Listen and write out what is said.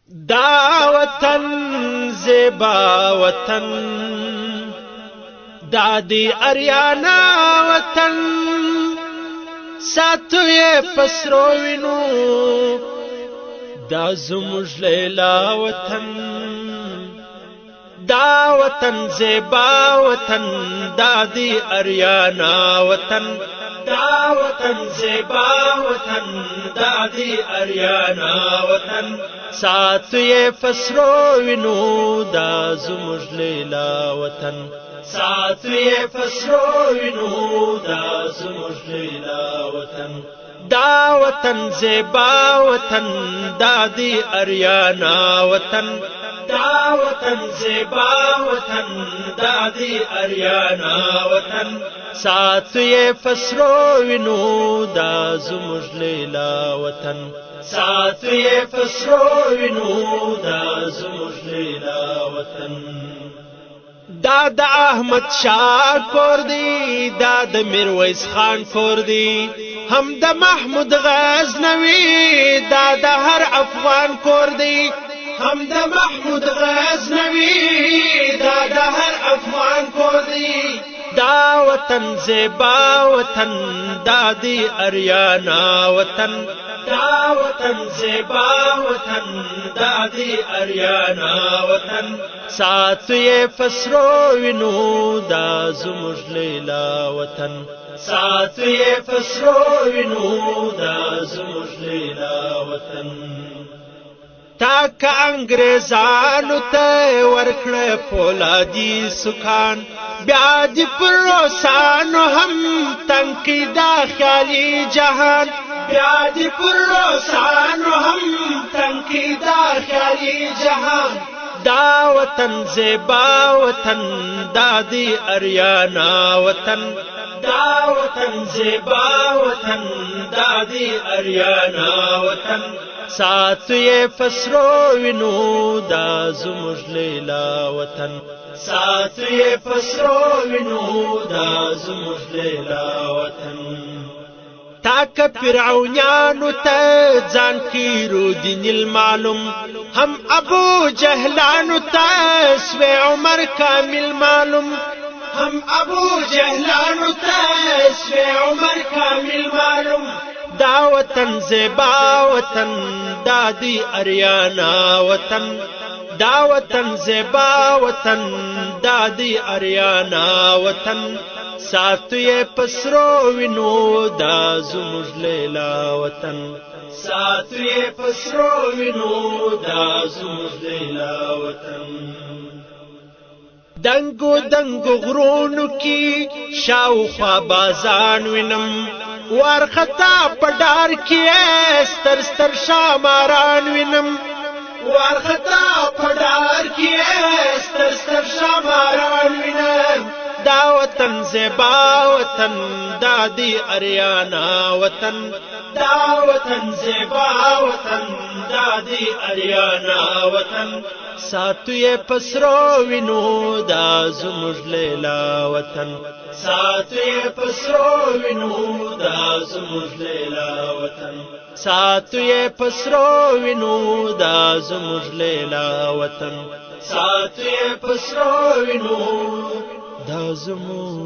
دا وطن زیبا وطن، دا دی اریانا وطن، ساتو یې پسرو وینو، دا زموږ لیلا وطن. دا وطن زیبا وطن، دا دی اریانا وطن، دا وطن زیبا وطن، دا دی اریانا وطن، ساتو یې پسرو وینو، دا زموږ لیلا وطن، ساتو یې پسرو وینو، دا زموږ لیلا وطن. دا وطن زیبا وطن، دا دی اریانا وطن، دا وطن زیبا وطن، دا دی اریانا وطن، ساتو یې پسرو وینو، دا زموږ لیلا وطن، ساتو یې پسرو وینو، دا زموږ لیلا وطن. دا د احمد شاه کور دی، دا د میرویس خان کور دی، هم د محمود غزنوي، دا د هر افغان کور دی، هم د محمود غزنوي، دا د هر افغان کور دی. دا وطن زیبا وطن، دا دی اریانا وطن، دا وطن زیبا وطن، دا دی اریانا وطن، ساتو یې پسرو وینو، دا زموږ لیلا وطن، ساتو یې پسرو وینو، دا زموږ لیلا وطن. تا که انګریزانو ته ورکړه پولادي سکان، بیا دې پر روسانو هم تنګ کړي دا خیالي جهان، بیا دې پر روسانو هم تنګ کړي دا خیالي جهان. دا وطن زیبا وطن، دا دی اریانا وطن، دا وطن زیبا وطن، دا دی اریانا وطن، ساتو یې پسرو وینو، دا زموږ لیلا وطن، ساتو یې پسرو وینو، دا زموږ لیلا وطن. تا که فرعونیانو ته ځان کیرو دین المعلوم، هم ابو جهلانو ته سوی عمر کامل معلوم، هم ابو جهلانو ته سوی عمر کامل معلوم. دا وطن زیبا وطن، دا دی اریانا وطن، دا وطن زیبا وطن، دا دی اریانا وطن، ساتو یې پسرو وینو، دا زموږ لیلا وطن، ساتو یې پسرو وینو، دا زموږ لیلا وطن. دنګو دنګو غرونو کې شاوخوا بازان وینم، وارخطا پډار کې ستر ستر شاماران وینم، وارخطا پډار کې ستر ستر شاماران وینم. دا وطن زیبا وطن، دا دی اریانا وطن، دا وطن زیبا وطن، دا دی اریانا وطن، ساتو یې پسرو وینو، دا زموږ لیلا وطن، ساتو یې پسرو وینو، دا زموږ لیلا وطن، ساتو یې پسرو وینو، دا زموږ لیلا وطن، ساتو یې پسرو وینو، دا زموږ